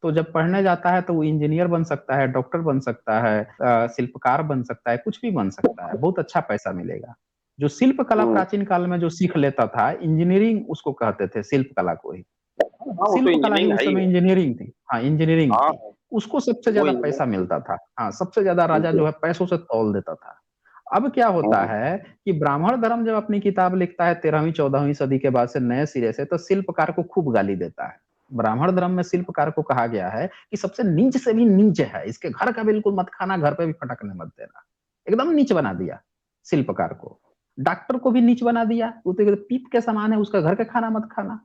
तो जब पढ़ने जाता है तो वो इंजीनियर बन सकता है, डॉक्टर बन सकता है, शिल्पकार बन सकता है, कुछ भी बन सकता है, बहुत अच्छा पैसा मिलेगा। जो शिल्प कला प्राचीन काल में जो सीख लेता था, इंजीनियरिंग उसको कहते थे, शिल्प कला को ही। हाँ वो तो शिल्प कला ही इंजीनियरिंग उस है ही समय है। इंजीनियरिंग थी। हाँ, इंजीनियरिंग हाँ थी। उसको सबसे वो ज्यादा पैसा इंजीनियरिंग। मिलता था। हाँ, सबसे ज्यादा राजा जो है पैसों से तौल देता था। अब क्या होता है कि ब्राह्मण धर्म जब अपनी किताब लिखता है 13वीं 14वीं सदी के बाद से नए सिरे से, तो शिल्पकार को खूब गाली देता है। ब्राह्मण धर्म में शिल्पकार को कहा गया है कि सबसे नीच से भी नीच है, इसके घर का बिल्कुल मत खाना, घर पे भी फटकने मत देना। एकदम नीच बना दिया शिल्पकार को। डॉक्टर को भी नीच बना दिया, वो तो पीप के समान है, उसका घर का खाना मत खाना।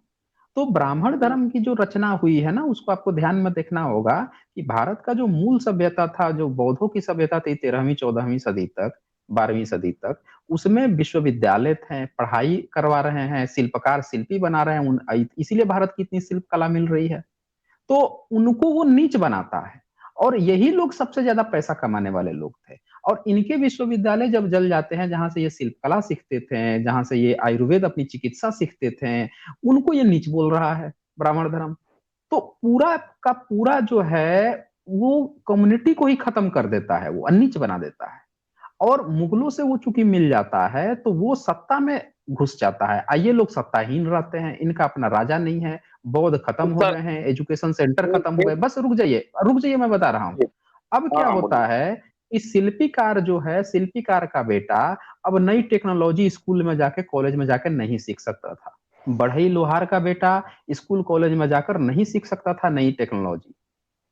तो ब्राह्मण धर्म की जो रचना हुई है ना, उसको आपको ध्यान में देखना होगा कि भारत का जो मूल सभ्यता था, जो बौद्धों की सभ्यता थी 13वीं 14वीं सदी तक, 12वीं सदी तक, उसमें विश्वविद्यालय थे, पढ़ाई करवा रहे हैं, शिल्पकार शिल्पी बना रहे हैं, इसीलिए भारत की इतनी शिल्प कला मिल रही है। तो उनको वो नीच बनाता है। और यही लोग सबसे ज्यादा पैसा कमाने वाले लोग थे। और इनके विश्वविद्यालय जब जल जाते हैं, जहां से ये शिल्प कला सीखते थे, जहां से ये आयुर्वेद अपनी चिकित्सा सीखते थे, उनको ये नीच बोल रहा है ब्राह्मण धर्म। तो पूरा का पूरा जो है वो कम्युनिटी को ही खत्म कर देता है, वो अनीच बना देता है। और मुगलों से वो चूंकि मिल जाता है, तो वो सत्ता में घुस जाता है। ये लोग सत्ताहीन रहते हैं, इनका अपना राजा नहीं है, बौद्ध खत्म हो सर गए हैं, एजुकेशन सेंटर खत्म हो फिर गए। बस रुक जाइए, रुक जाइए, मैं बता रहा हूँ। अब हाँ क्या हाँ होता बोलिए। है कि शिल्पीकार जो है, शिल्पीकार का बेटा अब नई टेक्नोलॉजी स्कूल में जाके, कॉलेज में जाकर नहीं सीख सकता था। बढ़ई लोहार का बेटा स्कूल कॉलेज में जाकर नहीं सीख सकता था नई टेक्नोलॉजी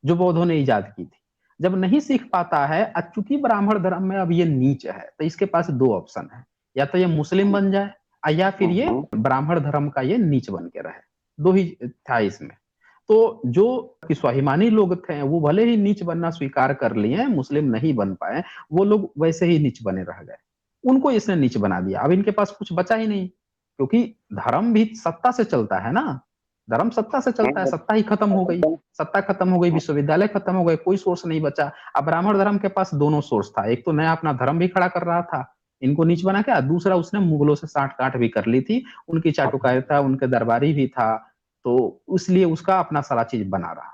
जो बौद्धों ने इजाद की थी। जब नहीं सीख पाता है, चूंकि ब्राह्मण धर्म में अब ये नीच है, तो इसके पास दो ऑप्शन है, या तो ये मुस्लिम बन जाए, या फिर ये हम्म, ब्राह्मण धर्म का ये नीच बन के रहे। दो ही था इसमें। तो जो कि स्वाभिमानी लोग थे, वो भले ही नीच बनना स्वीकार कर लिए, मुस्लिम नहीं बन पाए, वो लोग वैसे ही नीच बने रह गए। उनको इसने नीच बना दिया। अब इनके पास कुछ बचा ही नहीं, क्योंकि धर्म भी सत्ता से चलता है ना। धर्म सत्ता से चलता है, हम्म, सत्ता ही खत्म हो गई। सत्ता खत्म हो गई, विश्वविद्यालय खत्म हो गए, कोई सोर्स नहीं बचा। अब ब्राह्मण धर्म के पास दोनों सोर्स था, एक तो नया अपना धर्म भी खड़ा कर रहा था, इनको नीच बना के, दूसरा उसने मुगलों से साठ गांठ भी कर ली थी, उनकी चाटुकारिता, उनके दरबारी भी था, तो इसलिए उसका अपना सारा चीज बना रहा।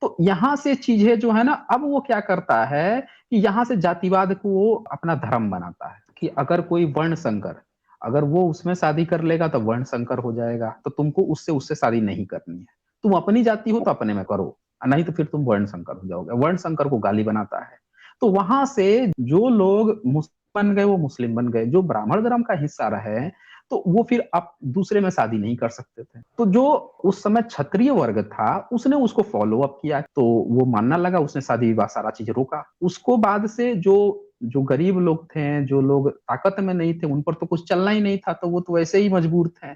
तो यहां से चीजें जो है ना, अब वो क्या करता है कि यहां से जातिवाद को वो अपना धर्म बनाता है कि अगर कोई वर्ण संकर, अगर वो उसमें शादी कर लेगा तो वर्ण संकर हो जाएगा, तो तुमको उससे उससे शादी नहीं करनी है। तुम अपनी जाति हो तो अपने में करो, नहीं तो फिर तुम वर्ण संकर हो जाओगे। वर्ण संकर को गाली बनाता है। तो वहां से जो लोग मुस्लिम बन गए वो मुस्लिम बन गए, जो ब्राह्मण धर्म का हिस्सा रहे तो वो फिर अब दूसरे में शादी नहीं कर सकते थे। तो जो उस समय क्षत्रिय वर्ग था, उसने उसको फॉलो अप किया, तो वो मानना लगा, उसने शादी विवाह सारा चीज रोका। उसको बाद से जो जो गरीब लोग थे, जो लोग ताकत में नहीं थे, उन पर तो कुछ चलना ही नहीं था, तो वो तो वैसे ही मजबूर थे।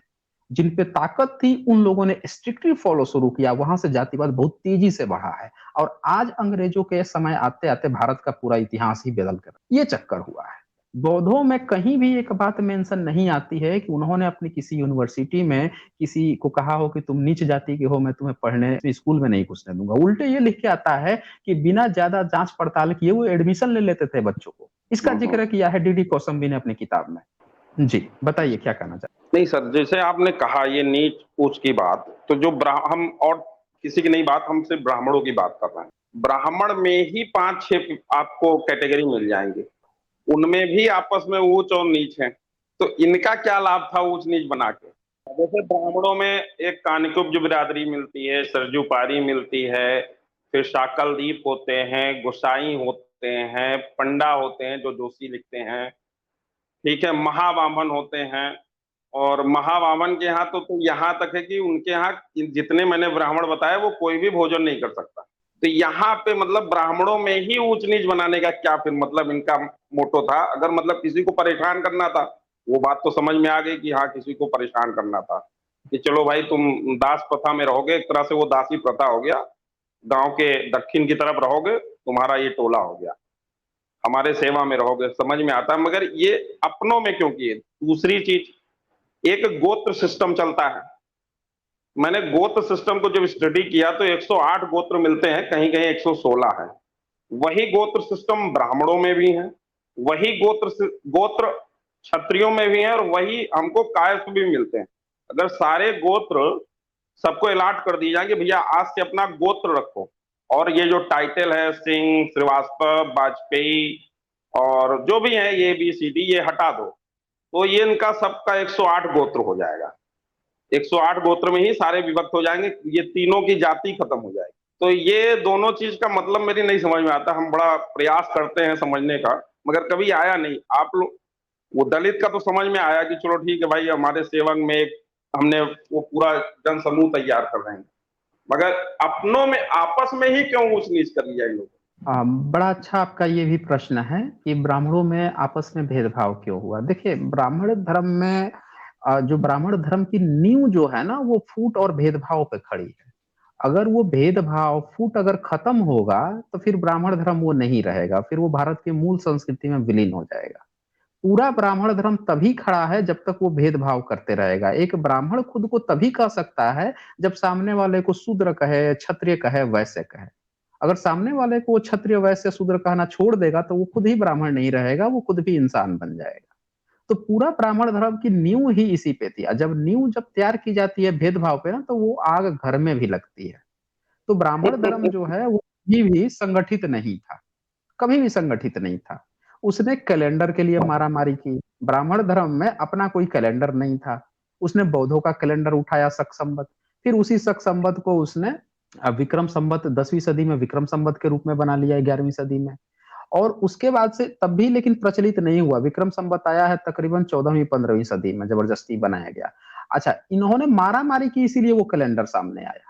जिन पे ताकत थी उन लोगों ने स्ट्रिक्टली फॉलो शुरू किया, वहां से जातिवाद बहुत तेजी से बढ़ा है। और आज अंग्रेजों के समय आते आते भारत का पूरा इतिहास ही बदल कर ये चक्कर हुआ है। बौद्धों में कहीं भी एक बात मेंशन नहीं आती है कि उन्होंने अपनी किसी यूनिवर्सिटी में किसी को कहा हो कि तुम नीच जाति के हो, मैं तुम्हें पढ़ने स्कूल में नहीं घुसने दूंगा। उल्टे ये लिख के आता है कि बिना ज्यादा जांच पड़ताल किए वो एडमिशन ले लेते थे बच्चों को। इसका हम्म। जिक्र किया है डीडी कौसम्बी ने अपनी किताब में। जी बताइए, क्या कहना चाहते नहीं सर, जैसे आपने कहा ये नीच ऊंच की बात, तो जो हम और किसी की नहीं बात, हम सिर्फ ब्राह्मणों की बात कर रहे हैं। ब्राह्मण में ही 5-6 आपको कैटेगरी मिल जाएंगे, उनमें भी आपस में ऊंच और नीच है। तो इनका क्या लाभ था ऊंच नीच बना के? जैसे ब्राह्मणों में एक कानिकुब्ज बिरादरी मिलती है, सरजू पारी मिलती है, फिर शाकलदीप होते हैं, गोसाई होते हैं, पंडा होते हैं जो जोशी लिखते हैं, ठीक है, महावामन होते हैं। और महावामन के यहाँ तो यहाँ तक है कि उनके यहाँ जितने मैंने ब्राह्मण बताए वो कोई भी भोजन नहीं कर सकता। तो यहाँ पे मतलब ब्राह्मणों में ही ऊंच नीच बनाने का क्या फिर मतलब इनका मोटो था? अगर मतलब किसी को परेशान करना था, वो बात तो समझ में आ गई कि हाँ किसी को परेशान करना था, कि चलो भाई तुम दास प्रथा में रहोगे, एक तरह से वो दासी प्रथा हो गया, गांव के दक्षिण की तरफ रहोगे, तुम्हारा ये टोला हो गया, हमारे सेवा में रहोगे, समझ में आता है। मगर ये अपनों में क्यों किए? दूसरी चीज, एक गोत्र सिस्टम चलता है। मैंने गोत्र सिस्टम को जब स्टडी किया तो 108 गोत्र मिलते हैं, कहीं कहीं 116 है। वही गोत्र सिस्टम ब्राह्मणों में भी है, वही गोत्र क्षत्रियों में भी है, और वही हमको कायस्थ भी मिलते हैं। अगर सारे गोत्र सबको अलॉट कर दी जाएगी, भैया आज से अपना गोत्र रखो, और ये जो टाइटल है सिंह, श्रीवास्तव, वाजपेयी और जो भी है ये बी सी डी, ये हटा दो, तो ये इनका सबका 108 गोत्र हो जाएगा। 108 गोत्र में ही सारे विभक्त हो जाएंगे, ये तीनों की जाति खत्म हो जाएगी। तो ये दोनों चीज का मतलब मेरी नहीं समझ में आता। हम बड़ा प्रयास करते हैं समझने का, मगर कभी आया नहीं। आप लोग, वो दलित का तो समझ में आया कि चलो ठीक है भाई, हमारे सेवक में एक हमने वो पूरा जन समूह तैयार कर रहे हैं, मगर अपनों में आपस में ही क्यों ऊंच नीच कर लिया इन लोगों। बड़ा अच्छा आपका ये भी प्रश्न है कि ब्राह्मणों में आपस में भेदभाव क्यों हुआ। देखिए, ब्राह्मण धर्म में जो ब्राह्मण धर्म की नींव जो है ना, वो फूट और भेदभाव पे खड़ी है। अगर वो भेदभाव फूट अगर खत्म होगा तो फिर ब्राह्मण धर्म वो नहीं रहेगा, फिर वो भारत की मूल संस्कृति में विलीन हो जाएगा। पूरा ब्राह्मण धर्म तभी खड़ा है जब तक वो भेदभाव करते रहेगा। एक ब्राह्मण खुद को तभी कह सकता है जब सामने वाले को शूद्र कहे, क्षत्रिय कहे, वैश्य कहे। अगर सामने वाले को क्षत्रिय, वैश्य, शूद्र कहना छोड़ देगा तो वो खुद ही ब्राह्मण नहीं रहेगा, वो खुद भी इंसान बन जाएगा। तो पूरा ब्राह्मण धर्म की नींव ही इसी पे थी। जब नींव जब तैयार की जाती है भेदभाव पे ना, तो वो आग घर में भी लगती है। तो ब्राह्मण धर्म जो है वो कभी भी संगठित नहीं था, कभी भी संगठित नहीं था। उसने कैलेंडर के लिए मारामारी की। ब्राह्मण धर्म में अपना कोई कैलेंडर नहीं था। उसने बौद्धों का कैलेंडर उठाया, शक संवत। फिर उसी शक संवत को उसने विक्रम संवत 10वीं सदी में विक्रम संवत के रूप में बना लिया, 11वीं सदी में। और उसके बाद से तब भी लेकिन प्रचलित नहीं हुआ। विक्रम संवत आया है तकरीबन 14वीं 15वीं सदी में, जबरदस्ती बनाया गया। अच्छा, इन्होंने मारामारी की, इसीलिए वो कैलेंडर सामने आया।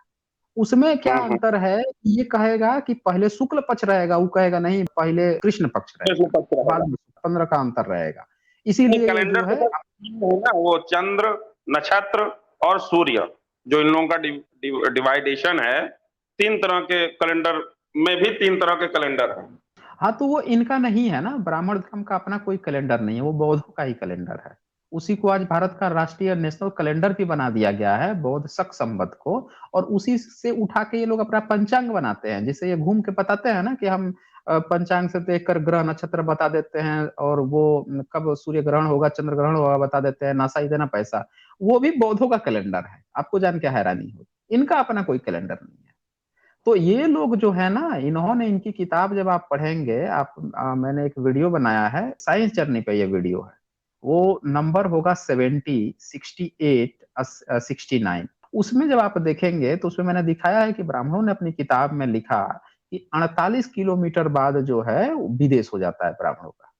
उसमें क्या अंतर है, ये कहेगा कि पहले शुक्ल पक्ष रहेगा, वो कहेगा नहीं पहले कृष्ण पक्ष इसमें रहेगा, पक्ष रहेगा। बाद में 15 का अंतर रहेगा। इसीलिए ये कैलेंडर जो तो है बस तीन है ना, वो चंद्र, नक्षत्र और सूर्य, जो इन लोगों का डिवाइडेशन है। तीन तरह के कैलेंडर में भी तीन तरह के कैलेंडर हैं। हाँ, तो वो इनका नहीं है ना, ब्राह्मण धर्म का अपना कोई कैलेंडर नहीं है, वो बौद्धों का ही कैलेंडर है। उसी को आज भारत का राष्ट्रीय नेशनल कैलेंडर भी बना दिया गया है, बौद्ध शक संवत को। और उसी से उठा के ये लोग अपना पंचांग बनाते हैं, जिसे ये घूम के बताते हैं ना कि हम पंचांग से देखकर ग्रह नक्षत्र बता देते हैं, और वो कब सूर्य ग्रहण होगा, चंद्र ग्रहण होगा बता देते हैं, नासा ही देना पैसा। वो भी बौद्धों का कैलेंडर है। आपको जान के हैरानी हो, इनका अपना कोई कैलेंडर नहीं है। तो ये लोग जो है ना, इन्होंने, इनकी किताब जब आप पढ़ेंगे, आप मैंने एक वीडियो बनाया है, साइंस जर्नी पे ये वीडियो है। वो नंबर होगा 70, 68, 69। उसमें जब आप देखेंगे तो उसमें मैंने दिखाया है कि ब्राह्मणों ने अपनी किताब में लिखा कि 48 किलोमीटर बाद जो है विदेश हो जाता है ब्राह्मणों का।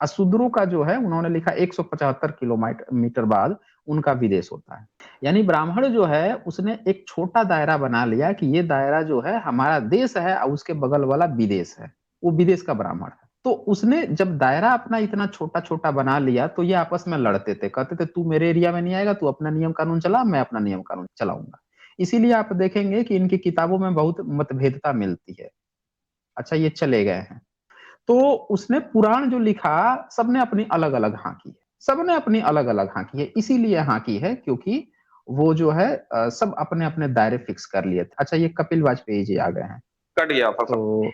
अशूद्रों का जो है उन्होंने लिखा 175 किलोमीटर बाद उनका विदेश होता है। यानी ब्राह्मण जो है उसने एक छोटा दायरा बना लिया कि ये दायरा जो है हमारा देश है और उसके बगल वाला विदेश है, वो विदेश का ब्राह्मण है। तो उसने जब दायरा अपना इतना छोटा छोटा बना लिया तो ये आपस में लड़ते थे, कहते थे तू मेरे एरिया में नहीं आएगा, तू अपना नियम कानून चला, मैं अपना नियम कानून चलाऊंगा। इसीलिए आप देखेंगे कि इनकी किताबों में बहुत मतभेदता मिलती है। अच्छा, ये चले गए हैं। तो उसने पुराण जो लिखा, सबने अपनी अलग अलग हाँकी है, सबने अपनी अलग अलग हाँकी है। इसीलिए हाँकी है क्योंकि वो जो है सब अपने अपने दायरे फिक्स कर लिए थे। अच्छा, ये कपिल वाजपेयी जी आ गए हैं। कट गया था सब। तो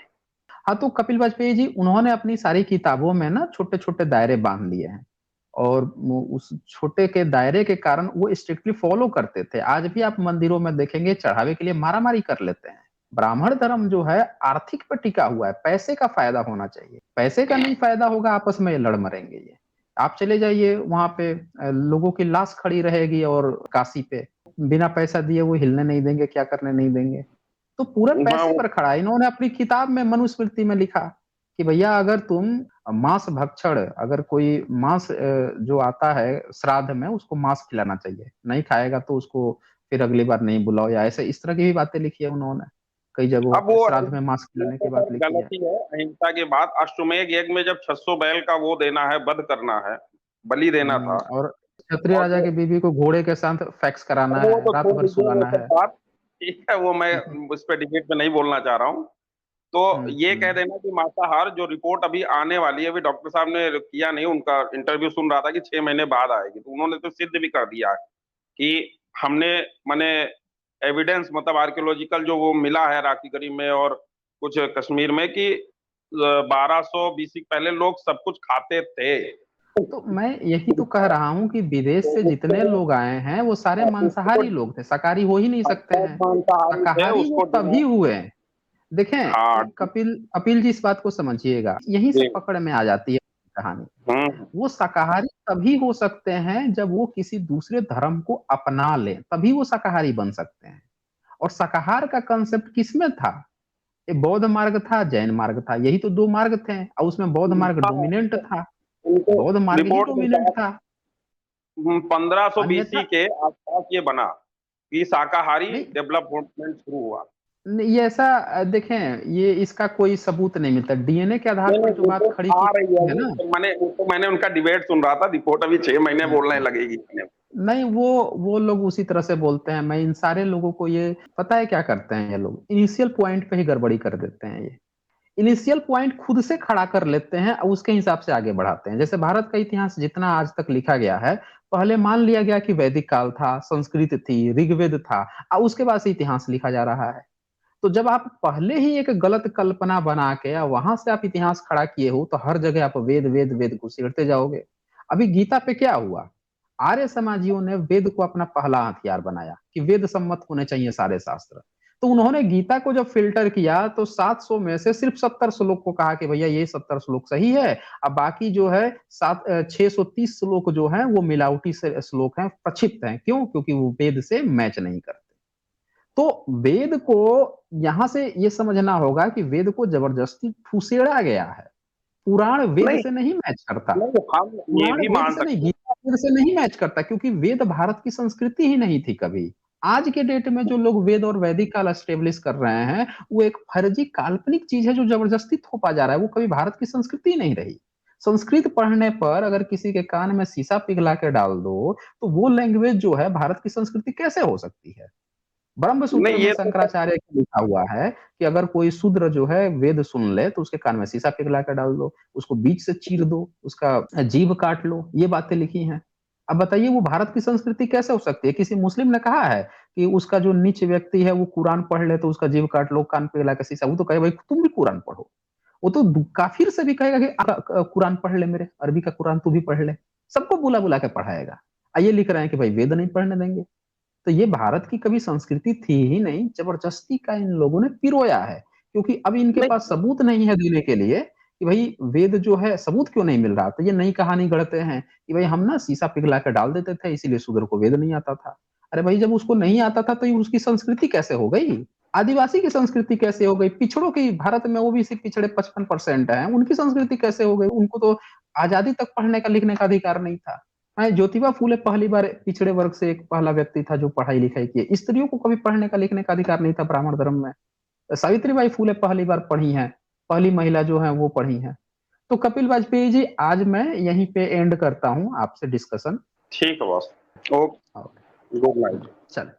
हाँ, तो कपिल वाजपेयी जी उन्होंने अपनी सारी किताबों में ना छोटे छोटे दायरे बांध लिए हैं, और उस छोटे के दायरे के कारण वो स्ट्रिक्टली फॉलो करते थे। आज भी आप मंदिरों में देखेंगे चढ़ावे के लिए मारामारी कर लेते हैं। ब्राह्मण धर्म जो है आर्थिक पर टिका हुआ है, पैसे का फायदा होना चाहिए। पैसे का नहीं फायदा होगा, आपस में लड़ मरेंगे ये। आप चले जाइए वहां पे, लोगों की लाश खड़ी रहेगी, और काशी पे बिना पैसा दिए वो हिलने नहीं देंगे, क्या करने नहीं देंगे। तो पूरा हाँ पैसे वो पर खड़ा है। इन्होंने अपनी किताब में मनुस्मृति में लिखा कि भैया अगर तुम मांस भक्षण, अगर कोई मांस जो आता है श्राद्ध में, उसको मांस खिलाना चाहिए, नहीं खाएगा तो उसको फिर अगली बार नहीं बुलाओ, या ऐसे इस तरह की भी बातें लिखी है उन्होंने। कई जगहों अब पे वो श्राद्ध में मांस वो खिलाने की तो बात सब लिखी है। गलती है, अहिंसा की बात। अश्वमेध यज्ञ में जब 600 बैल का वो देना है, वध करना है, बलि देना था। और क्षत्रिय और राजा की बीवी को घोड़े के साथ फैक्स कराना वो है, तो रात छोड़ भर दीजिए वो सुलाना सब है। बात, ठीक है, वो मैं उस पर डिबेट में नहीं बोलना चाह रहा हूँ। तो ये कह हम्म। देना कि मांसाहार जो रिपोर्ट अभी आने वाली है, अभी डॉक्टर साहब ने किया नहीं, उनका इंटरव्यू सुन रहा था कि 6 महीने बाद आएगी, तो उन्होंने तो सिद्ध भी कर दिया है कि हमने माने एविडेंस, मतलब आर्कियोलॉजिकल जो वो मिला है राखी गढ़ी में और कुछ कश्मीर में, कि 1200 BC पहले लोग सब कुछ खाते थे। तो मैं यही तो कह रहा हूँ कि विदेश से जितने लोग आए हैं वो सारे मांसाहारी लोग थे, शाकाहारी हो ही नहीं सकते हैं। मांसाहारी थे, शाकाहारी वो उसको तभी हुए। देखें, हाँ कपिल कपिल जी इस बात को समझिएगा, यहीं से जी, पकड़ में आ जाती है कहानी। हम्म, वो शाकाहारी तभी हो सकते हैं जब वो किसी दूसरे धर्म को अपना ले, तभी वो शाकाहारी बन सकते हैं। और शाकाहार का कंसेप्ट किसमें था? ये बौद्ध मार्ग था, जैन मार्ग था, यही तो दो मार्ग थे और उसमें बौद्ध मार्ग हाँ, डोमिनेंट था। उनको बौद्ध मार्ग ही रिपोर्ट डोमिनेंट मिलता था। 1500 अन्यथा बीसी के आसपास ये बना कि शाकाहारी नहीं, डेवलपमेंट शुरू हुआ। नहीं, ये ऐसा देखें, ये इसका कोई सबूत नहीं मिलता। डीएनए के आधार नहीं पर नहीं, जो बात रिपोर्ट खड़ी आ की रही है, है वो ना। तो मैंने उनका डिबेट सुन रहा था। रिपोर्ट अभी 6 महीने बोलने हम्म। लगेगी। नहीं, वो लोग उसी तरह से बोलते हैं। मैं इन सारे लोगों को ये पता है क्या करते हैं, ये लोग इनिशियल पॉइंट पे ही गड़बड़ी कर देते हैं। ये इनिशियल पॉइंट खुद से खड़ा कर लेते हैं और उसके हिसाब से आगे बढ़ाते हैं। जैसे भारत का इतिहास जितना आज तक लिखा गया है, पहले मान लिया गया कि वैदिक काल था, संस्कृत थी, ऋग्वेद था, और उसके बाद से इतिहास लिखा जा रहा है। तो जब आप पहले ही एक गलत कल्पना बना के या वहां से आप इतिहास खड़ा किए हो, तो हर जगह आप वेद वेद वेद घुसेड़ते जाओगे। अभी गीता पे क्या हुआ? आर्य समाजियों ने वेद को अपना पहला हथियार बनाया कि वेद सम्मत होने चाहिए सारे शास्त्र। तो उन्होंने गीता को जब फिल्टर किया तो 700 में से सिर्फ 70 श्लोक को कहा कि भैया ये 70 श्लोक सही है। अब बाकी जो है 630 श्लोक जो है वो मिलावटी श्लोक हैं, प्रक्षिप्त हैं। क्यों? क्योंकि वो वेद से मैच नहीं करते। तो वेद को यहां से ये समझना होगा कि वेद को जबरदस्ती ठुसेड़ा गया है। पुराण वेद नहीं से नहीं मैच करता। नहीं, हम ये पुराण भी वेद मान से नहीं, सकते गीता वेद से नहीं मैच करता, क्योंकि वेद भारत की संस्कृति ही नहीं थी कभी। आज के डेट में जो लोग वेद और वैदिक काल स्टेब्लिश कर रहे हैं, वो एक फर्जी काल्पनिक चीज है जो जबरदस्ती थोपा जा रहा है। वो कभी भारत की संस्कृति ही नहीं रही। संस्कृत पढ़ने पर अगर किसी के कान में शीशा पिघला के डाल दो, तो वो लैंग्वेज जो है भारत की संस्कृति कैसे हो सकती है? ब्रह्म हैं। सूत्र नहीं में ये तो शंकराचार्य का लिखा हुआ है कि अगर कोई शूद्र जो है वेद सुन ले तो उसके कान में शीशा पिघला कर डाल दो, उसको बीच से चीर दो, उसका जीभ काट लो। ये बातें लिखी हैं। अब बताइए वो भारत की संस्कृति कैसे हो सकती है? किसी मुस्लिम ने कहा है कि उसका जो नीच व्यक्ति है वो कुरान पढ़ ले तो उसका जीभ काट लो, कान पिघला के शीशा? वो तो कहे भाई तुम भी कुरान पढ़ो। वो तो काफिर से भी कहेगा कि कुरान पढ़ ले, मेरे अरबी का कुरान तू भी पढ़ ले। सबको बुला बुला के पढ़ाएगा। ये लिख रहे हैं कि भाई वेद नहीं पढ़ने देंगे। तो ये भारत की कभी संस्कृति थी ही नहीं, जबरदस्ती का इन लोगों ने पिरोया है। क्योंकि अब इनके नहीं पास सबूत नहीं है देने के लिए कि भाई वेद जो है, सबूत क्यों नहीं मिल रहा। तो ये नई कहानी गढ़ते हैं कि भाई हम ना शीशा पिघला कर डाल देते थे इसीलिए शूद्र को वेद नहीं आता था। अरे भाई जब उसको नहीं आता था तो ये उसकी संस्कृति कैसे हो गई? आदिवासी की संस्कृति कैसे हो गई? पिछड़ों की, भारत में ओबीसी पिछड़े 55% है, उनकी संस्कृति कैसे हो गई? उनको तो आजादी तक पढ़ने का लिखने का अधिकार नहीं था। ज्योतिबा फूले पहली बार पिछड़े वर्ग से एक पहला व्यक्ति था जो पढ़ाई लिखाई किए। स्त्रियों को कभी पढ़ने का लिखने का अधिकार नहीं था ब्राह्मण धर्म में। सावित्रीबाई फूले पहली बार पढ़ी हैं, पहली महिला जो है वो पढ़ी हैं। तो कपिल वाजपेयी जी, आज मैं यहीं पे एंड करता हूं आपसे डिस्कशन। ठीक है बॉस। Okay, good night. चल।